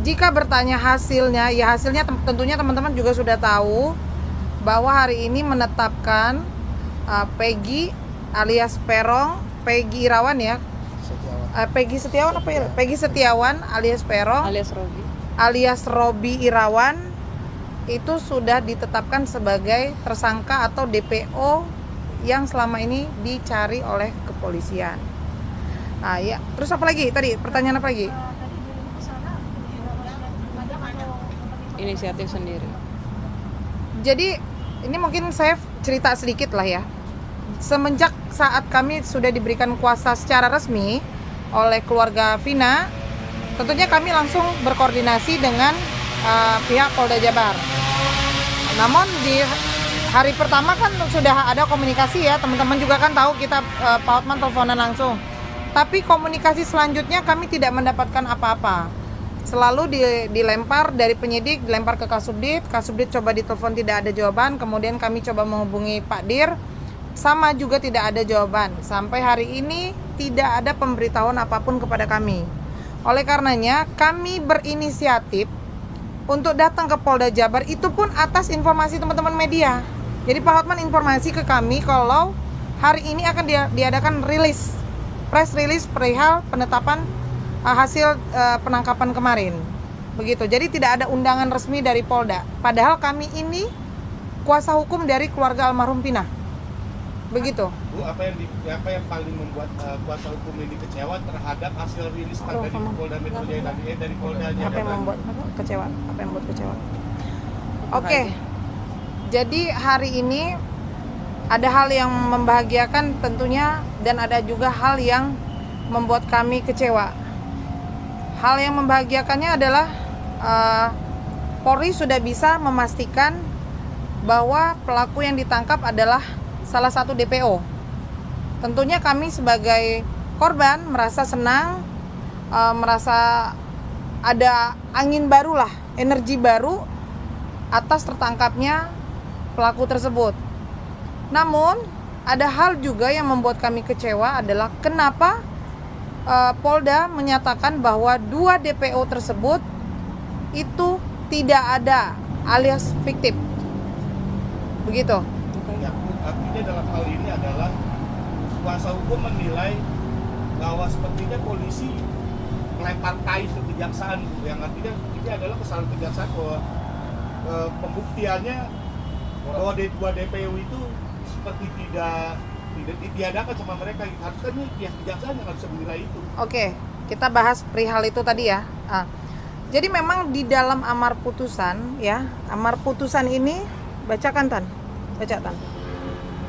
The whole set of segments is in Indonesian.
jika bertanya hasilnya, ya hasilnya tentunya teman-teman juga sudah tahu bahwa hari ini menetapkan Peggy alias Peron, Peggy Irawan ya, Peggy Setiawan apa ya? Peggy Setiawan alias Peron, alias Robi Irawan itu sudah ditetapkan sebagai tersangka atau DPO yang selama ini dicari oleh kepolisian. Nah ya, terus apa lagi tadi? Pertanyaan apa lagi? Inisiatif sendiri. Jadi ini mungkin saya cerita sedikit lah ya. Semenjak saat kami sudah diberikan kuasa secara resmi oleh keluarga Vina, tentunya kami langsung berkoordinasi dengan pihak Polda Jabar. Namun di hari pertama kan sudah ada komunikasi ya, teman-teman juga kan tahu kita Pak Hotman teleponan langsung. Tapi komunikasi selanjutnya kami tidak mendapatkan apa-apa. Selalu dilempar dari penyidik, dilempar ke Kasubdit coba ditelepon tidak ada jawaban, kemudian kami coba menghubungi Pak Dir, sama juga tidak ada jawaban. Sampai hari ini tidak ada pemberitahuan apapun kepada kami. Oleh karenanya kami berinisiatif untuk datang ke Polda Jabar, itu pun atas informasi teman-teman media. Jadi Pak Hotman informasi ke kami kalau hari ini akan diadakan press release perihal penetapan hasil penangkapan kemarin. Begitu. Jadi tidak ada undangan resmi dari Polda. Padahal kami ini kuasa hukum dari keluarga almarhum Vina. Begitu. Bu, apa yang paling membuat kuasa hukum ini kecewa terhadap hasil rilis dari Polda Metro Jaya dari Polda Jabar? Apa yang membuat kecewa? Apa yang membuat kecewa? Oke. Jadi hari ini ada hal yang membahagiakan tentunya, dan ada juga hal yang membuat kami kecewa. Hal yang membahagiakannya adalah Polri sudah bisa memastikan bahwa pelaku yang ditangkap adalah salah satu DPO. Tentunya kami sebagai korban merasa senang, merasa ada angin baru lah, energi baru atas tertangkapnya pelaku tersebut. Namun ada hal juga yang membuat kami kecewa adalah kenapa Polda menyatakan bahwa 2 DPO tersebut itu tidak ada alias fiktif. Begitu. Ya, artinya dalam hal ini adalah kuasa hukum menilai bahwa sepertinya polisi melempar kait ke kejaksaan, yang artinya ini adalah kesalahan kejaksaan bahwa pembuktiannya bahwa 2 DPO itu seperti tidak ditiadakan sama mereka. Harusnya ini pihak kejaksaan yang harus menilai itu. Oke, kita bahas perihal itu tadi ya. Jadi memang di dalam amar putusan ya, amar putusan ini bacakan Tan.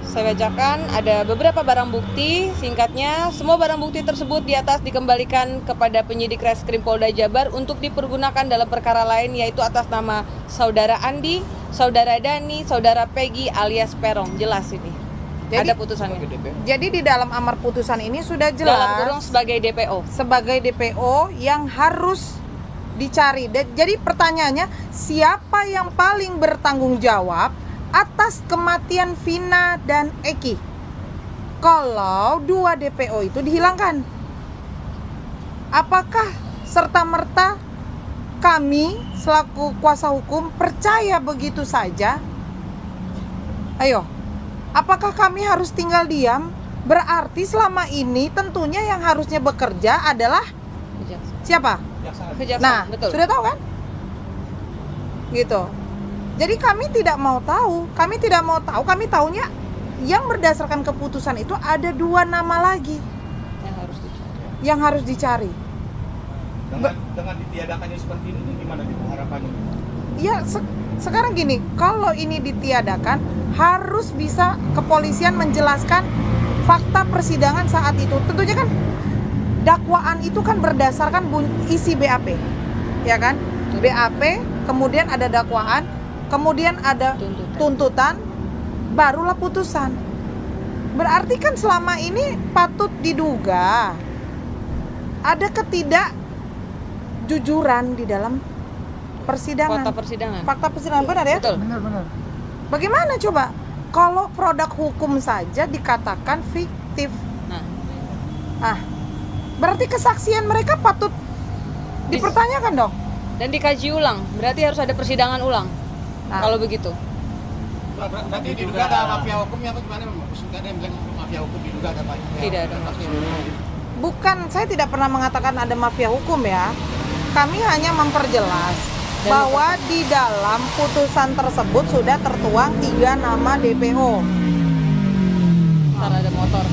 Saya bacakan, ada beberapa barang bukti. Singkatnya, semua barang bukti tersebut di atas dikembalikan kepada penyidik Reskrim Polda Jabar untuk dipergunakan dalam perkara lain, yaitu atas nama Saudara Andi, Saudara Dani, Saudara Peggy alias Peron. Jelas ini. Ada putusannya. Jadi di dalam amar putusan ini sudah jelas dalam kurung sebagai DPO. Sebagai DPO yang harus dicari. Jadi pertanyaannya, siapa yang paling bertanggung jawab atas kematian Vina dan Eki kalau 2 DPO itu dihilangkan? Apakah serta-merta kami selaku kuasa hukum percaya begitu saja? Ayo, apakah kami harus tinggal diam? Berarti selama ini tentunya yang harusnya bekerja adalah siapa? Kejaksaan. Nah, betul. Sudah tahu kan? Gitu. Jadi kami tidak mau tahu. Kami taunya yang berdasarkan keputusan itu ada 2 nama lagi yang harus dicari. Dengan ditiadakannya seperti ini gimana harapannya? Ya, sekarang gini, kalau ini ditiadakan harus bisa kepolisian menjelaskan fakta persidangan saat itu. Tentunya kan dakwaan itu kan berdasarkan isi BAP, ya kan? BAP, kemudian ada dakwaan, kemudian ada tuntutan, barulah putusan. Berarti kan selama ini patut diduga ada ketidakjujuran di dalam persidangan. Fakta persidangan benar ya? Betul. Benar. Bagaimana coba kalau produk hukum saja dikatakan fiktif? Berarti kesaksian mereka patut dipertanyakan dong. Dan dikaji ulang, berarti harus ada persidangan ulang. Nah. Kalau begitu. Berarti diduga ada mafia hukumnya atau gimana? Maksudnya ada yang bilang mafia hukum diduga ada mafia. Tidak ada mafia. Bukan, saya tidak pernah mengatakan ada mafia hukum ya. Kami hanya memperjelas bahwa di dalam putusan tersebut sudah tertuang 3 nama DPO. Ntar ada motor.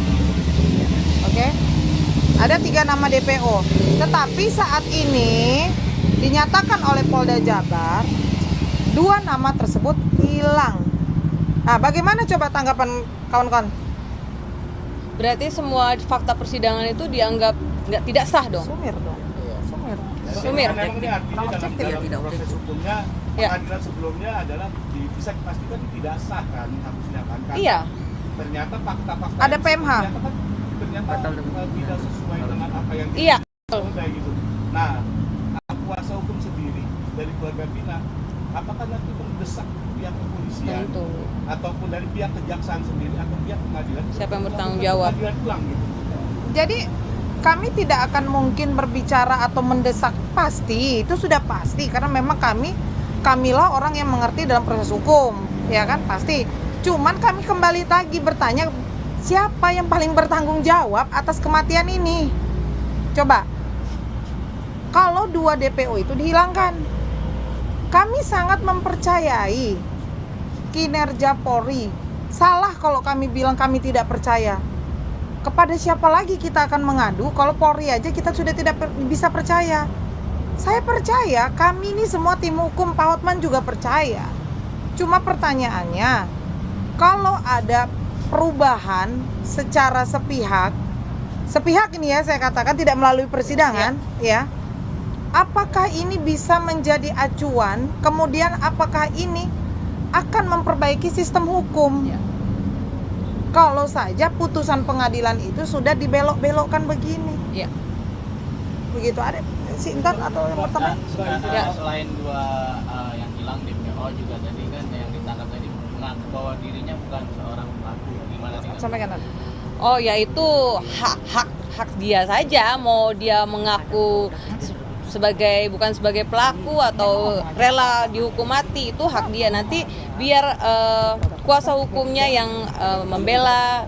Oke? Ada 3 nama DPO. Tetapi saat ini dinyatakan oleh Polda Jabar 2 nama tersebut hilang. Nah, bagaimana coba tanggapan kawan-kawan? Berarti semua fakta persidangan itu dianggap tidak sah dong. Sumir dong. Sumir. Sumir. Memang ini artinya dalam Objektif. proses hukumnya Ya. pengadilan sebelumnya adalah bisa dipastikan tidak sah kan harusnya kan. Karena Iya. ternyata fakta-fakta Ada yang PMH. ternyata tidak sesuai dengan apa yang Iya. kayak gitu. Nah, kuasa hukum sendiri dari keluarga Vina, apakah nanti mendesak pihak kepolisian Tentu. ataupun dari pihak kejaksaan sendiri atau pihak pengadilan? Siapa yang untuk bertanggung melakukan jawab? pengadilan ulang gitu? Jadi kami tidak akan mungkin berbicara atau mendesak, pasti itu sudah pasti karena memang kamilah orang yang mengerti dalam proses hukum, ya kan, pasti. Cuman kami kembali lagi bertanya, siapa yang paling bertanggung jawab atas kematian ini? Coba, kalau 2 DPO itu dihilangkan, kami sangat mempercayai kinerja Polri. Salah kalau kami bilang kami tidak percaya. Kepada siapa lagi kita akan mengadu kalau Polri aja kita sudah tidak bisa percaya. Saya percaya, kami ini semua tim hukum, Pak Hotman juga percaya. Cuma pertanyaannya, kalau ada perubahan secara sepihak ini ya saya katakan tidak melalui persidangan ya, apakah ini bisa menjadi acuan, kemudian apakah ini akan memperbaiki sistem hukum? Ya. Kalau saja putusan pengadilan itu sudah dibelok-belokkan begini. Iya. Begitu, ada si Intan atau yang pertama? Ya. Selain 2 yang hilang DPO juga tadi kan yang ditangkap tadi mengaku bahwa dirinya bukan seorang pelaku. Gimana sih? Sampaikan tadi. Oh ya, itu hak dia saja, mau dia mengaku bukan sebagai pelaku atau rela dihukum mati, itu hak dia. Nanti biar kuasa hukumnya yang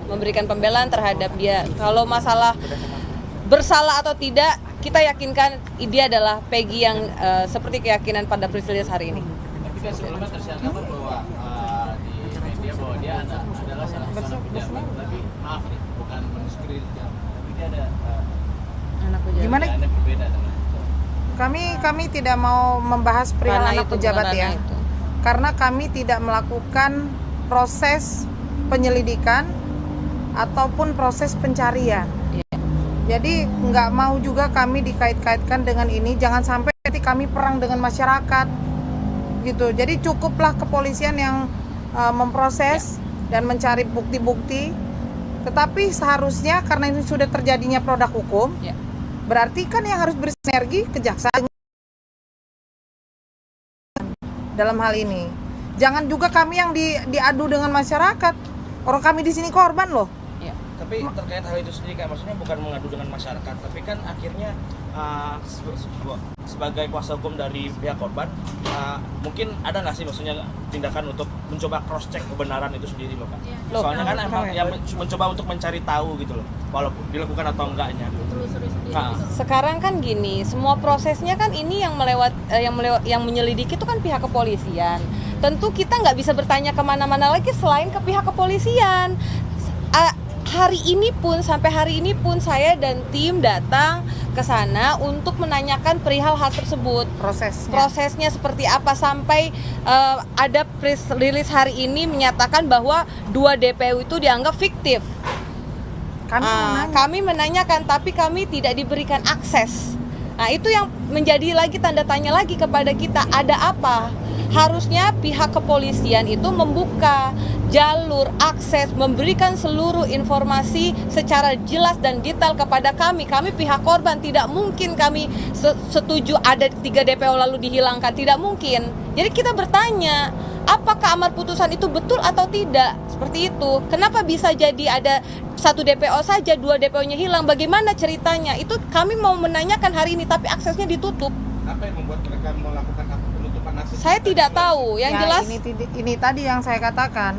memberikan pembelaan terhadap dia. Kalau masalah bersalah atau tidak, kita yakinkan dia adalah Peggy yang seperti keyakinan pada persidangan hari ini. Tapi kan sebelumnya tersiar bahwa di media bahwa dia adalah salah satu pejabat, tapi maaf nih, bukan menskrit, tapi dia ada Anak pejabat. Gimana? ada berbeda dengan Kami tidak mau membahas perihal Ranah anak itu, pejabat bukan ya. ranah itu. Karena kami tidak melakukan proses penyelidikan ataupun proses pencarian. Iya. Jadi nggak mau juga kami dikait-kaitkan dengan ini. Jangan sampai nanti kami perang dengan masyarakat, gitu. Jadi cukuplah kepolisian yang memproses dan mencari bukti-bukti. Tetapi seharusnya karena ini sudah terjadinya produk hukum, Ya. berarti kan yang harus bersinergi kejaksaan dalam hal ini. Jangan juga kami yang diadu dengan masyarakat. Orang kami di sini korban loh. Tapi terkait hal itu sendiri kan, maksudnya bukan mengadu dengan masyarakat, tapi kan akhirnya sebagai kuasa hukum dari pihak korban, mungkin ada nggak sih maksudnya tindakan untuk mencoba cross check kebenaran itu sendiri loh Kak? Loh, Soalnya kan emang yang mencoba untuk mencari tahu gitu loh, walaupun dilakukan atau enggaknya. Sekarang kan gini, semua prosesnya kan ini yang menyelidiki itu kan pihak kepolisian. Tentu kita nggak bisa bertanya kemana-mana lagi selain ke pihak kepolisian. Sampai hari ini pun saya dan tim datang ke sana untuk menanyakan perihal hal tersebut. Prosesnya seperti apa sampai ada press release hari ini menyatakan bahwa 2 DPO itu dianggap fiktif. Kami menanyakan tapi kami tidak diberikan akses. Nah, itu yang menjadi lagi tanda tanya lagi kepada kita, ada apa? Harusnya pihak kepolisian itu membuka jalur akses, memberikan seluruh informasi secara jelas dan detail kepada kami. Kami pihak korban tidak mungkin kami setuju ada 3 DPO lalu dihilangkan, tidak mungkin. Jadi kita bertanya, apakah amar putusan itu betul atau tidak? Seperti itu. Kenapa bisa jadi ada 1 DPO saja, 2 DPO-nya hilang? Bagaimana ceritanya? Itu kami mau menanyakan hari ini, tapi aksesnya ditutup. Apa yang membuat mereka melakukan penutupan akses? Saya tidak tahu. Yang Ya, jelas ini tadi yang saya katakan.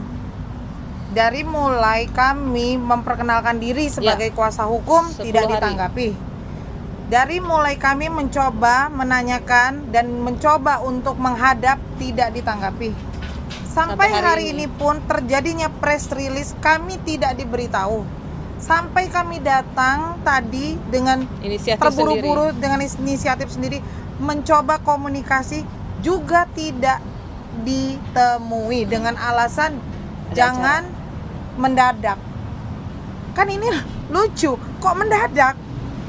Dari mulai kami memperkenalkan diri sebagai kuasa hukum 10 tidak hari. ditanggapi. Dari mulai kami mencoba menanyakan dan mencoba untuk menghadap tidak ditanggapi. Sampai hari ini pun terjadinya press release kami tidak diberitahu. Sampai kami datang tadi dengan inisiatif terburu-buru sendiri. dengan inisiatif sendiri mencoba komunikasi juga tidak ditemui dengan alasan Ada jangan mendadak. Kan ini lucu, kok mendadak?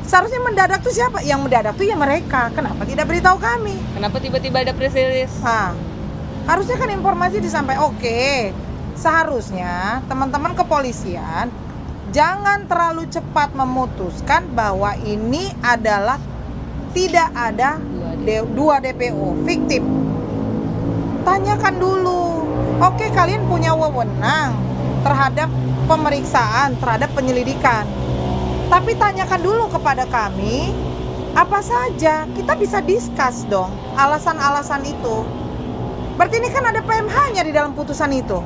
Seharusnya mendadak tuh siapa? Yang mendadak tuh ya mereka. Kenapa tidak beritahu kami? Kenapa tiba-tiba ada press release? Nah, harusnya kan informasi disampaikan. Oke, seharusnya teman-teman kepolisian jangan terlalu cepat memutuskan bahwa ini adalah tidak ada dua DPO fiktif. Tanyakan dulu. Oke, kalian punya wewenang terhadap pemeriksaan, terhadap penyelidikan. Tapi tanyakan dulu kepada kami apa saja. Kita bisa discuss dong alasan-alasan itu. Berarti ini kan ada PMH-nya di dalam putusan itu.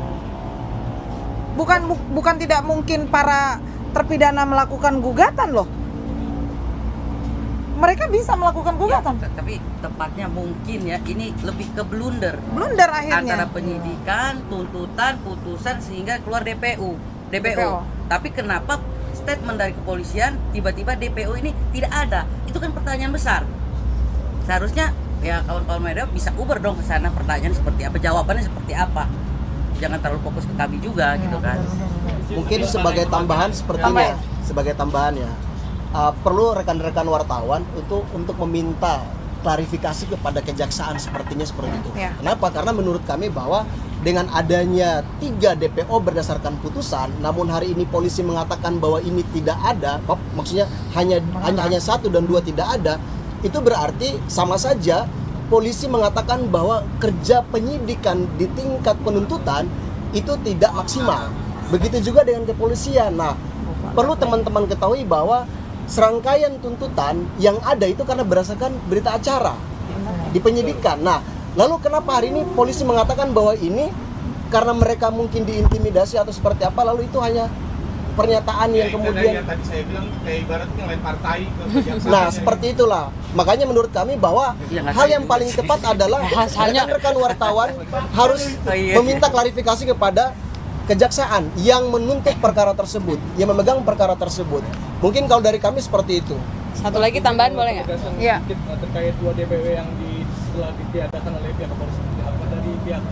Bukan tidak mungkin para terpidana melakukan gugatan loh. Mereka bisa melakukan gugatan. Ya, tapi tepatnya mungkin ya ini lebih ke blunder Blunder akhirnya. antara penyidikan, tuntutan, putusan sehingga keluar DPO. DPO. Tapi kenapa statement dari kepolisian tiba-tiba DPO ini tidak ada? Itu kan pertanyaan besar. Seharusnya ya kawan-kawan media bisa uber dong ke sana, pertanyaan seperti apa, jawabannya seperti apa. Jangan terlalu fokus ke kami juga gitu kan. Mungkin sebagai tambahan sepertinya, sebagai tambahan ya, perlu rekan-rekan wartawan untuk meminta klarifikasi kepada kejaksaan sepertinya seperti itu. Ya. Kenapa? Karena menurut kami bahwa dengan adanya 3 DPO berdasarkan putusan, namun hari ini polisi mengatakan bahwa ini tidak ada, maksudnya hanya 1 dan 2 tidak ada, itu berarti sama saja polisi mengatakan bahwa kerja penyidikan di tingkat penuntutan itu tidak maksimal. Begitu juga dengan kepolisian. Nah, perlu teman-teman ketahui bahwa serangkaian tuntutan yang ada itu karena berdasarkan berita acara di penyidikan. Nah, lalu kenapa hari ini polisi mengatakan bahwa ini karena mereka mungkin diintimidasi atau seperti apa, lalu itu hanya pernyataan yang kemudian yang tadi saya bilang kayak ibaratnya ngelempar tai ke kejaksaan. nah seperti itulah. Makanya menurut kami bahwa hal yang paling tepat adalah rekan-rekan wartawan harus meminta klarifikasi kepada kejaksaan yang menuntut perkara tersebut, yang memegang perkara tersebut. Mungkin kalau dari kami seperti itu. Satu lagi tambahan boleh nggak? Iya. Terkait 2 DPW yang setelah ditiadakan oleh pihak kepolisian, apa dari pihak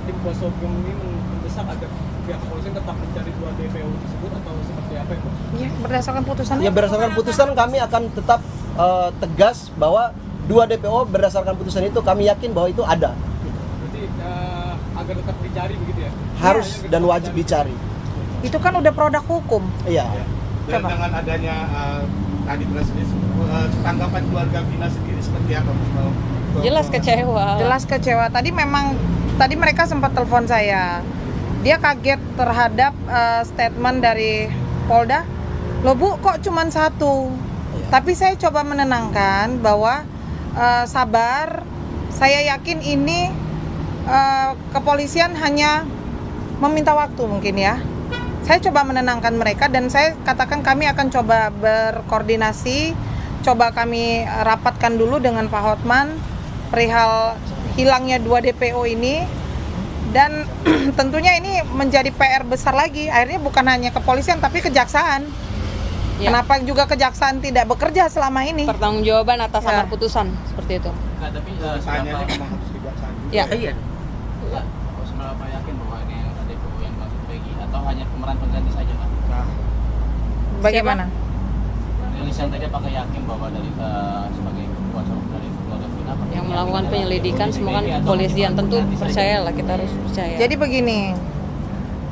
tim kuasa hukum ini mendesak agar pihak kepolisian tetap mencari 2 DPO tersebut atau seperti apa ya, Pak? Ya, berdasarkan putusan. Ya berdasarkan putusan kami akan tetap tegas bahwa 2 DPO berdasarkan putusan itu kami yakin bahwa itu ada. Berarti agar tetap dicari begitu ya? Harus dan wajib dicari. Itu kan udah produk hukum. Iya. Dan dengan adanya tadi presiden, tanggapan keluarga Vina sendiri seperti apa? Jelas kecewa. Jelas kecewa. Tadi mereka sempat telepon saya. Dia kaget terhadap statement dari Polda. Loh Bu, kok cuman 1? Tapi saya coba menenangkan bahwa sabar. Saya yakin ini kepolisian hanya meminta waktu mungkin ya. Saya coba menenangkan mereka dan saya katakan kami akan coba berkoordinasi, coba kami rapatkan dulu dengan Pak Hotman perihal hilangnya 2 DPO ini. Dan tentunya ini menjadi PR besar lagi. Akhirnya bukan hanya kepolisian tapi kejaksaan. Ya. Kenapa juga kejaksaan tidak bekerja selama ini? Pertanggungjawaban atas Ya. amar putusan seperti itu. Nah, tapi Pertanyaannya seberapa memang harus kejaksaan. Ya. Iya. seberapa yakin bahwa ini yang ada DPO yang masuk Peggy atau hanya pemeran pengganti saja, Pak? Nah, Bagaimana? Rilis yang tadi apakah yakin bahwa dari sebagai kuasa hukum dari keluarga Vina Yang melakukan penyelidikan semua kan kepolisian, tentu percayalah, kita harus percaya. Jadi begini,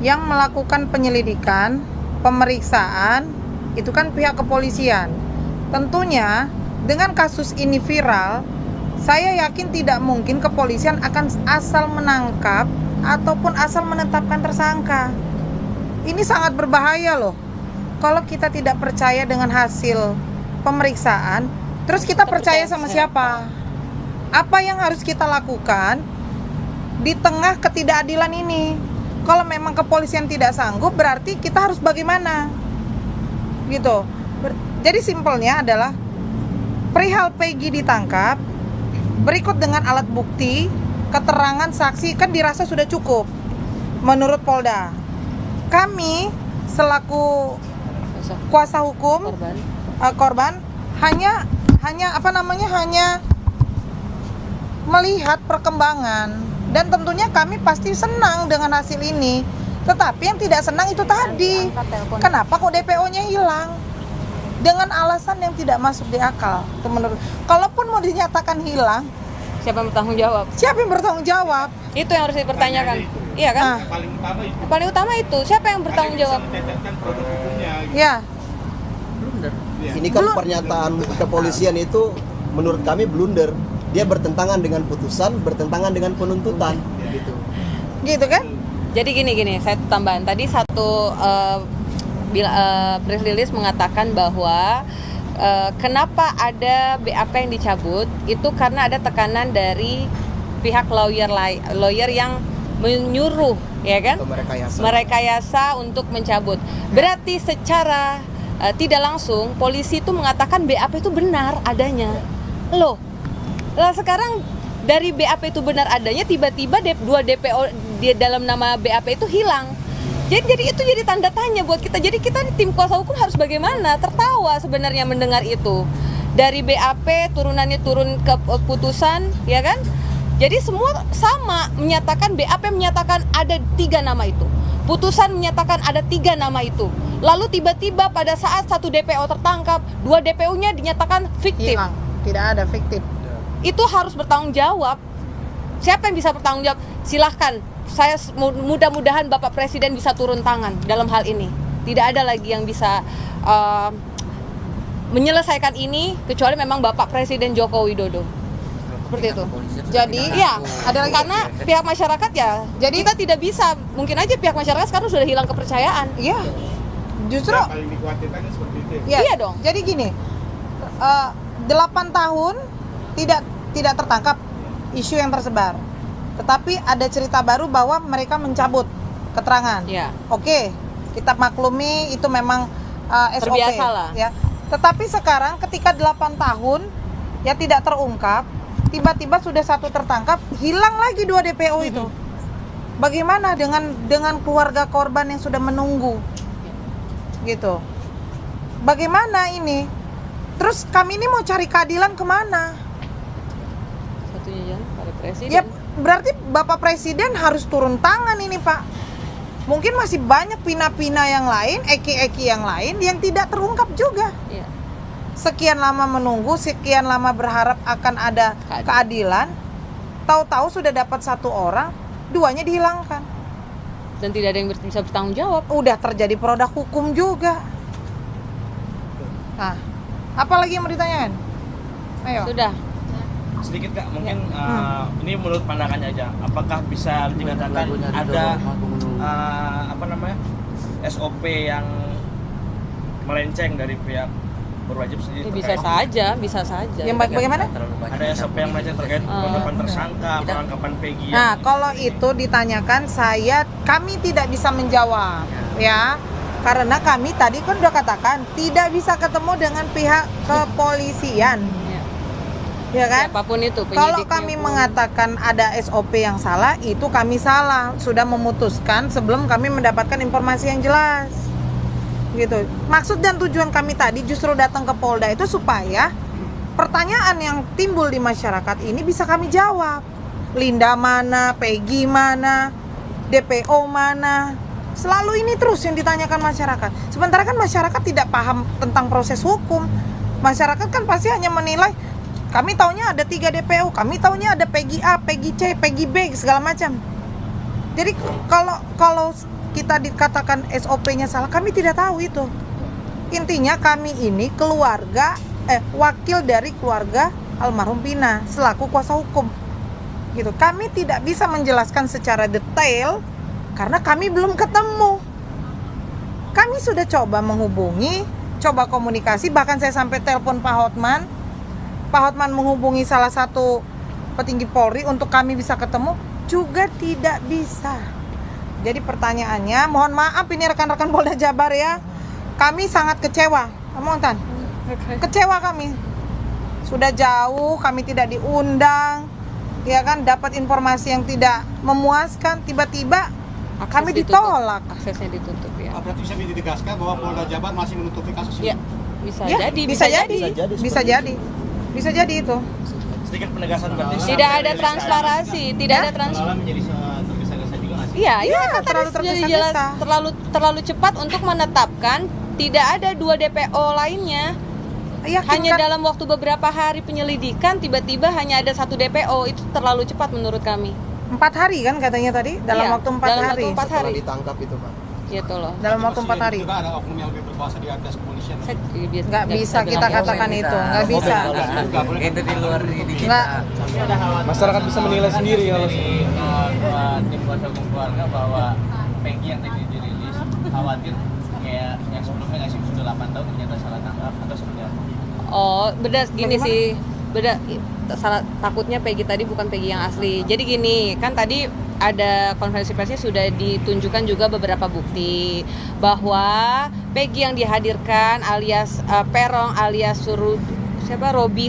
yang melakukan penyelidikan, pemeriksaan itu kan pihak kepolisian. Tentunya dengan kasus ini viral, saya yakin tidak mungkin kepolisian akan asal menangkap ataupun asal menetapkan tersangka. Ini sangat berbahaya loh. Kalau kita tidak percaya dengan hasil pemeriksaan, terus kita percaya sama siapa? Apa yang harus kita lakukan di tengah ketidakadilan ini? Kalau memang kepolisian tidak sanggup, berarti kita harus bagaimana? Gitu. Jadi simpelnya adalah perihal Peggy ditangkap, berikut dengan alat bukti, keterangan saksi kan dirasa sudah cukup menurut Polda. Kami selaku kuasa hukum korban hanya melihat perkembangan, dan tentunya kami pasti senang dengan hasil ini. Tetapi yang tidak senang itu tadi, kenapa kok DPO-nya hilang dengan alasan yang tidak masuk di akal. Itu menurut, kalaupun mau dinyatakan hilang, Siapa yang bertanggung jawab? siapa yang bertanggung jawab? Itu yang harus dipertanyakan. Iya kan? Nah, Paling utama itu. Yang paling utama itu, siapa yang bertanggung jawab? Bisa menetapkan produk hukumnya. Gitu. ya, Blunder. Iya. Ini kan pernyataan kepolisian itu menurut kami blunder. Dia bertentangan dengan putusan, bertentangan dengan penuntutan gitu. gitu kan? Jadi gini, saya tambahan tadi satu press release mengatakan bahwa kenapa ada BAP yang dicabut itu karena ada tekanan dari pihak lawyer yang menyuruh, ya kan? Atau Merekayasa untuk mencabut. Berarti secara tidak langsung polisi itu mengatakan BAP itu benar adanya. Loh, lah sekarang dari BAP itu benar adanya, tiba-tiba dua DPO di dalam nama BAP itu hilang. Jadi itu jadi tanda tanya buat kita. Jadi kita di tim kuasa hukum harus bagaimana? Tertawa sebenarnya mendengar itu. Dari BAP turunannya turun ke putusan, ya kan? Jadi semua sama menyatakan, BAP menyatakan ada 3 nama itu. Putusan menyatakan ada 3 nama itu. Lalu tiba-tiba pada saat 1 DPO tertangkap, 2 DPO-nya dinyatakan fiktif. Hilang, tidak ada fiktif. Itu harus bertanggung jawab. Siapa yang bisa bertanggung jawab? Silahkan. Saya mudah-mudahan Bapak Presiden bisa turun tangan dalam hal ini. Tidak ada lagi yang bisa menyelesaikan ini kecuali memang Bapak Presiden Joko Widodo. Seperti itu. Jadi, Iya, adalah karena pihak masyarakat ya. Jadi kita tidak bisa. Mungkin aja pihak masyarakat sekarang sudah hilang kepercayaan. iya, justru Yang paling dikhawatirkan kan seperti itu. ya, Iya dong. Jadi gini, 8 tahun tidak tertangkap isu yang tersebar. Tetapi ada cerita baru bahwa mereka mencabut keterangan. Ya. Oke, kita maklumi itu memang SOP. Terbiasa lah. Ya. Tetapi sekarang ketika 8 tahun ya tidak terungkap, tiba-tiba sudah 1 tertangkap, hilang lagi 2 DPO itu. Bagaimana dengan keluarga korban yang sudah menunggu? Gitu. Bagaimana ini? Terus kami ini mau cari keadilan kemana? Satunya jangan pada Presiden. Ya berarti Bapak Presiden harus turun tangan ini, Pak. Mungkin masih banyak pina-pina yang lain, eki-eki yang lain yang tidak terungkap juga. Iya. Sekian lama menunggu, sekian lama berharap akan ada keadilan. Tahu-tahu sudah dapat 1 orang, 2-nya dihilangkan. Dan tidak ada yang bisa bertanggung jawab. Udah terjadi produk hukum juga. Nah, apa lagi yang mau ditanyakan? Ayo. Sudah. Sedikit Kak, mungkin ini menurut pandangannya aja. Apakah bisa dikatakan ada SOP yang melenceng dari pihak berwajib sendiri? Bisa saja. Yang bagaimana? Ada SOP yang melenceng terkait penetapan tersangka, penangkapan Peggy. Nah, kalau itu ditanyakan kami tidak bisa menjawab, ya. Karena kami tadi kan udah katakan tidak bisa ketemu dengan pihak kepolisian. Ya kan? Siapapun itu Kalau penyidiknya kami pun. mengatakan ada SOP yang salah, itu kami salah. Sudah memutuskan sebelum kami mendapatkan informasi yang jelas. Gitu. Maksud dan tujuan kami tadi justru datang ke Polda itu supaya pertanyaan yang timbul di masyarakat ini bisa kami jawab. Linda mana, Peggy mana, DPO mana. Selalu ini terus yang ditanyakan masyarakat. Sementara kan masyarakat tidak paham tentang proses hukum. Masyarakat kan pasti hanya menilai, kami taunya ada 3 DPO, kami taunya ada Peggy A, Peggy C, Peggy B, segala macam. Jadi kalau kita dikatakan SOP-nya salah, kami tidak tahu itu. Intinya kami ini wakil dari keluarga almarhum Vina selaku kuasa hukum. Gitu. Kami tidak bisa menjelaskan secara detail karena kami belum ketemu. Kami sudah coba menghubungi, coba komunikasi, bahkan saya sampai telepon Pak Hotman. Pak Hotman menghubungi salah satu petinggi Polri untuk kami bisa ketemu juga tidak bisa. Jadi pertanyaannya, mohon maaf ini rekan-rekan Polda Jabar ya, kami sangat kecewa. Ngomong Tan, kecewa kami. Sudah jauh, kami tidak diundang, ya kan, dapat informasi yang tidak memuaskan, tiba-tiba kami ditolak. Aksesnya ditutup ya. Berarti bisa ditegaskan bahwa Polda Jabar masih menutupi kasus ini? Ya, bisa Ya, jadi, bisa jadi, Bisa jadi bisa jadi itu. Sedikit penegasan berarti. Tidak ada transparansi, tidak ada Malah menjadi tergesa-gesa juga nggak sih? Iya, ini Ya, kan terlalu tadi sudah tergesa-gesa. jelas terlalu cepat untuk menetapkan tidak ada 2 DPO lainnya. Hanya Yakinkan, dalam waktu beberapa hari penyelidikan tiba-tiba hanya ada 1 DPO, itu terlalu cepat menurut kami. 4 hari kan katanya tadi, dalam Iya, waktu 4 dalam hari. waktu 4 setelah hari. ditangkap itu Pak. Gitu loh. Dalam waktu 4 hari. Juga ada oknum yang lebih berkuasa di atas kepolisian. Nggak bisa kita katakan itu, nggak bisa. Itu di luar ini Nggak. Tapi ada khawatir Masyarakat bisa menilai sendiri kalau dari tim kuasa hukum keluarga bahwa Peggy yang tadi dirilis khawatir kayak yang sebelumnya nggak sih sudah 8 tahun ternyata salah tangkap atau seperti apa? Oh, beda gini Bagaimana? sih. Beda salah, takutnya Peggy tadi bukan Peggy yang asli. Jadi gini, kan tadi ada konferensi persnya sudah ditunjukkan juga beberapa bukti bahwa Peggy yang dihadirkan alias Perong alias Robi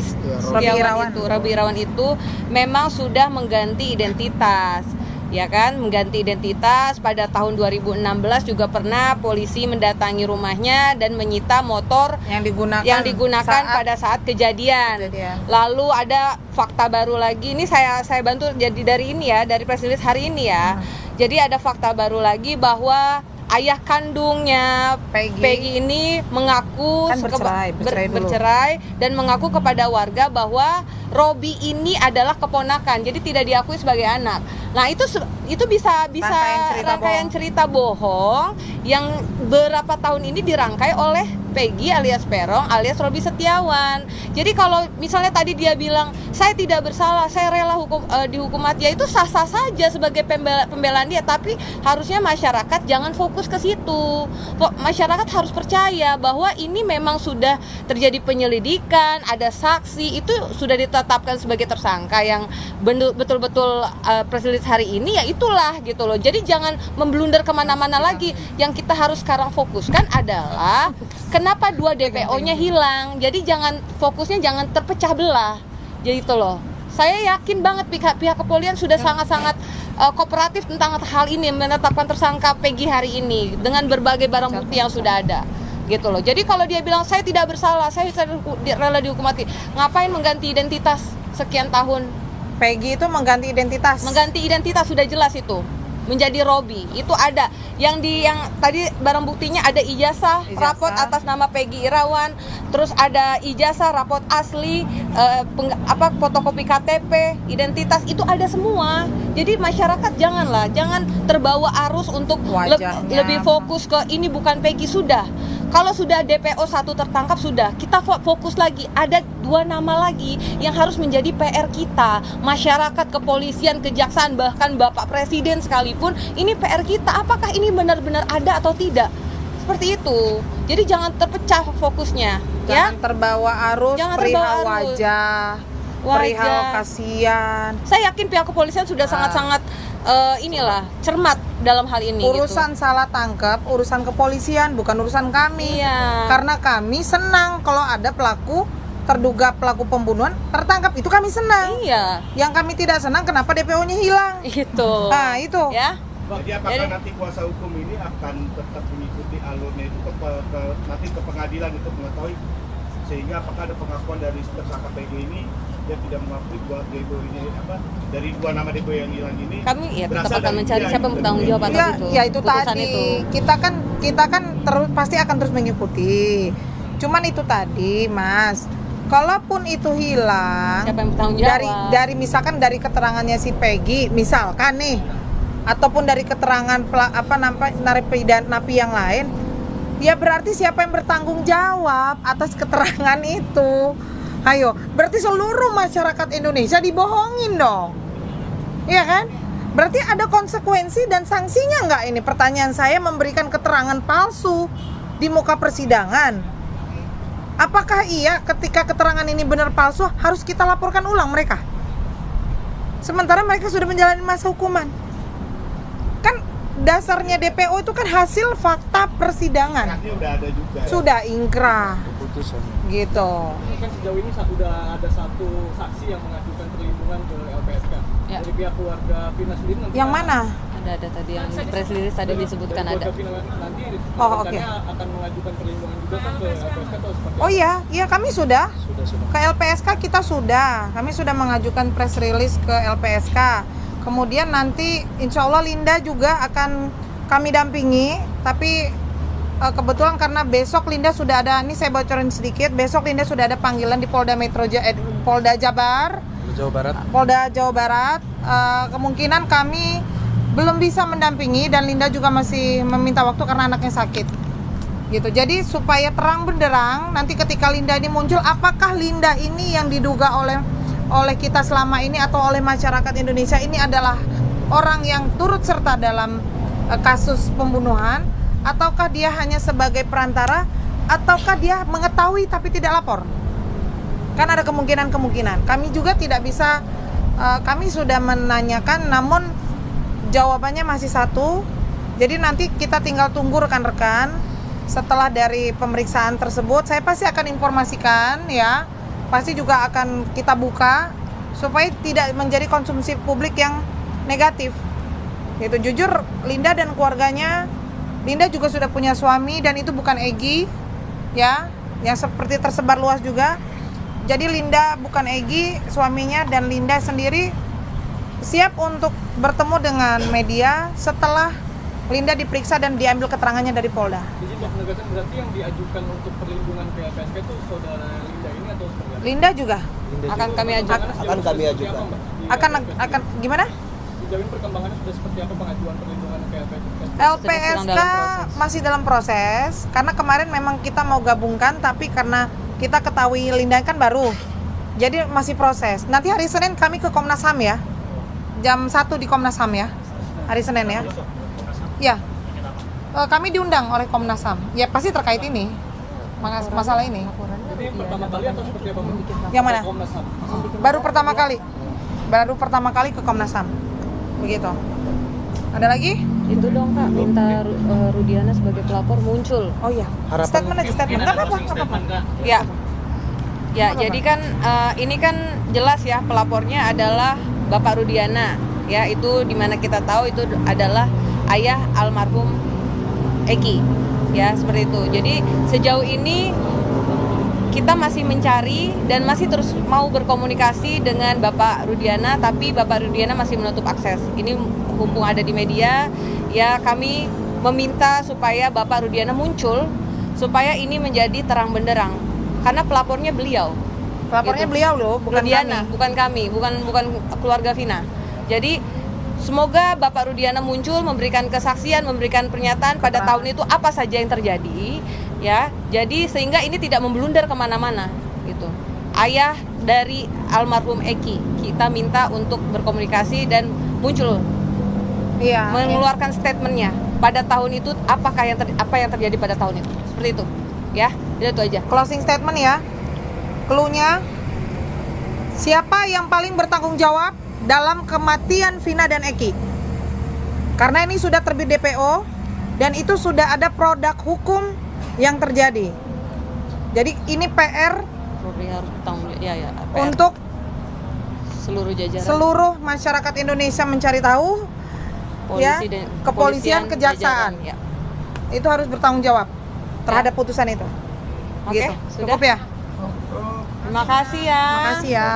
Irawan itu memang sudah mengganti identitas. Ya kan, mengganti identitas. Pada tahun 2016 juga pernah polisi mendatangi rumahnya dan menyita motor yang digunakan pada saat kejadian. Lalu ada fakta baru lagi, ini saya bantu jadi dari ini ya, dari press release hari ini ya. Jadi ada fakta baru lagi bahwa ayah kandungnya Peggy ini mengaku kan bercerai dulu. bercerai dan mengaku kepada warga bahwa Robi ini adalah keponakan, jadi tidak diakui sebagai anak. Nah itu bisa rangkaian cerita bohong yang berapa tahun ini dirangkai oleh Peggy alias Perong alias Robi Setiawan. Jadi kalau misalnya tadi dia bilang saya tidak bersalah, saya rela dihukum mati, ya itu sah-sah saja sebagai pembelaan dia. Tapi harusnya masyarakat jangan fokus ke situ. Masyarakat harus percaya bahwa ini memang sudah terjadi penyelidikan, ada saksi, itu sudah ditetapkan sebagai tersangka yang betul-betul press release hari ini, ya itulah gitu loh. Jadi jangan memblunder kemana-mana lagi. Yang kita harus sekarang fokuskan adalah kenapa 2 DPO-nya hilang. Jadi fokusnya jangan terpecah belah. Jadi itu loh. Saya yakin banget pihak kepolisian sudah sangat-sangat kooperatif tentang hal ini, menetapkan tersangka Peggy hari ini dengan berbagai barang bukti yang sudah ada. Gitu loh. Jadi kalau dia bilang saya tidak bersalah, saya rela dihukum mati, ngapain mengganti identitas sekian tahun? Peggy itu mengganti identitas. Mengganti identitas sudah jelas itu. Menjadi Robi. Itu ada yang tadi barang buktinya ada ijazah rapot atas nama Peggy Irawan, terus ada ijazah rapot asli, fotokopi KTP, identitas, itu ada semua. Jadi masyarakat jangan terbawa arus untuk lebih fokus ke ini bukan Peggy. Sudah. Kalau sudah DPO 1 tertangkap, sudah, kita fokus lagi. Ada 2 nama lagi yang harus menjadi PR kita. Masyarakat, kepolisian, kejaksaan, bahkan Bapak Presiden sekalipun, ini PR kita. Apakah ini benar-benar ada atau tidak? Seperti itu. Jadi jangan terpecah fokusnya. Jangan terbawa arus, perihal wajah, perihal kasihan. Saya yakin pihak kepolisian sudah sangat-sangat cermat dalam hal ini. Urusan gitu. salah tangkap, urusan kepolisian, bukan urusan kami. Iya. Karena kami senang kalau ada terduga pelaku pembunuhan tertangkap, itu kami senang. Iya. Yang kami tidak senang kenapa DPO-nya hilang. Itu. Nah, itu. Ya. Jadi apakah nanti kuasa hukum ini akan tetap mengikuti alurnya itu nanti ke pengadilan untuk mengetahui, sehingga apakah ada pengakuan dari tersangka PG ini dia tidak mengakui buat DPO ini dari 2 nama DPO yang hilang ini. Kami tetap akan mencari siapa yang bertanggung jawab atas itu. Ya itu Putusan tadi. Itu. Kita kan pasti akan terus mengikuti. Cuman itu tadi, Mas. Kalaupun itu hilang, siapa yang bertanggung jawab? Dari misalkan dari keterangannya si Peggy, misalkan nih, ataupun dari keterangan napi yang lain, ya berarti siapa yang bertanggung jawab atas keterangan itu? Ayo, berarti seluruh masyarakat Indonesia dibohongin dong, iya kan? Berarti ada konsekuensi dan sanksinya nggak ini? Pertanyaan saya, memberikan keterangan palsu di muka persidangan. Apakah iya ketika keterangan ini benar palsu harus kita laporkan ulang mereka? sementara mereka sudah menjalani masa hukuman. Kan dasarnya DPO itu kan hasil fakta persidangan. Ini udah ada juga. Sudah ingkrah. Gitu. Kan sejauh ini udah ada satu saksi yang mengajukan perlindungan ke LPSK. Ya. Dari pihak keluarga Vina sendiri nanti Yang mana? Ada tadi yang di press release tadi disebutkan dari ada. keluarga Vina nanti Oh, rencananya akan mengajukan perlindungan juga kan ke LPSK atau seperti Oh iya, iya kami sudah. Sudah. Ke LPSK kita sudah. Kami sudah mengajukan press release ke LPSK. Kemudian nanti insya Allah Linda juga akan kami dampingi. Tapi kebetulan karena besok Linda sudah ada, ini saya bocorin sedikit. Besok Linda sudah ada panggilan di Polda Jabar. Jawa Barat. Polda Jawa Barat. Kemungkinan kami belum bisa mendampingi dan Linda juga masih meminta waktu karena anaknya sakit. Gitu. Jadi supaya terang benderang nanti ketika Linda ini muncul, apakah Linda ini yang diduga oleh kita selama ini atau oleh masyarakat Indonesia ini adalah orang yang turut serta dalam kasus pembunuhan, ataukah dia hanya sebagai perantara, ataukah dia mengetahui tapi tidak lapor. Kan ada kemungkinan-kemungkinan. Kami juga tidak bisa, kami sudah menanyakan namun jawabannya masih satu. Jadi nanti kita tinggal tunggu rekan-rekan. Setelah dari pemeriksaan tersebut, saya pasti akan informasikan ya. Pasti juga akan kita buka supaya tidak menjadi konsumsi publik yang negatif. Gitu. Jujur Linda dan keluarganya, Linda juga sudah punya suami dan itu bukan Egy ya, yang seperti tersebar luas juga. Jadi Linda bukan Egy suaminya, dan Linda sendiri siap untuk bertemu dengan media setelah Linda diperiksa dan diambil keterangannya dari Polda. Jadi Pak penegasan berarti yang diajukan untuk perlindungan ke LPSK itu saudara Linda ini atau seperti apa? Linda juga Akan kami ajukan. Akan kami ajukan. akan gimana? Sejauh ini perkembangannya sudah seperti apa pengajuan perlindungan ke LPSK? LPSK dalam proses. masih dalam proses karena kemarin memang kita mau gabungkan tapi karena kita ketahui Linda kan baru, jadi masih proses. Nanti hari Senin kami ke Komnas HAM ya, jam 1 di Komnas HAM ya, hari Senin ya. Ya, kami diundang oleh Komnas HAM. Ya pasti terkait ini, masalah ini. Jadi pertama kali atau seperti apa? Yang mana? Komnas HAM. Baru pertama kali ke Komnas HAM. Begitu. Ada lagi? Itu dong Kak, minta Rudiana sebagai pelapor muncul. Oh iya. Harapan- Statement aja, statement. Enggak apa-apa, enggak apa-apa. Ya. Ya, jadi kan ini kan jelas ya, pelapornya adalah Bapak Rudiana. Ya, itu dimana kita tahu itu adalah ayah almarhum Egy. Ya, seperti itu. Jadi sejauh ini kita masih mencari dan masih terus mau berkomunikasi dengan Bapak Rudiana, tapi Bapak Rudiana masih menutup akses. Ini mumpung ada di media, ya kami meminta supaya Bapak Rudiana muncul supaya ini menjadi terang benderang. Karena pelapornya beliau. Pelapornya Gitu. beliau loh, bukan Rudiana, kami. bukan kami, bukan keluarga Vina. Jadi semoga Bapak Rudiana muncul, memberikan kesaksian, memberikan pernyataan pada tahun itu apa saja yang terjadi, ya. Jadi sehingga ini tidak memblunder kemana-mana, gitu. Ayah dari almarhum Egy, kita minta untuk berkomunikasi dan muncul, Iya. mengeluarkan statementnya pada tahun itu apa yang terjadi pada tahun itu, seperti itu, ya. Itu aja. Closing statement ya. Cluenya, siapa yang paling bertanggung jawab dalam kematian Vina dan Egy? Karena ini sudah terbit DPO dan itu sudah ada produk hukum yang terjadi. Jadi ini PR Polri harus bertanggung jawab, ya, PR. untuk seluruh jajaran seluruh masyarakat Indonesia mencari tahu, ya, kepolisian, kejaksaan. jajaran, ya. Itu harus bertanggung jawab terhadap putusan itu. Oke, Gitu. sudah. Cukup ya? Terima kasih ya. Terima kasih ya.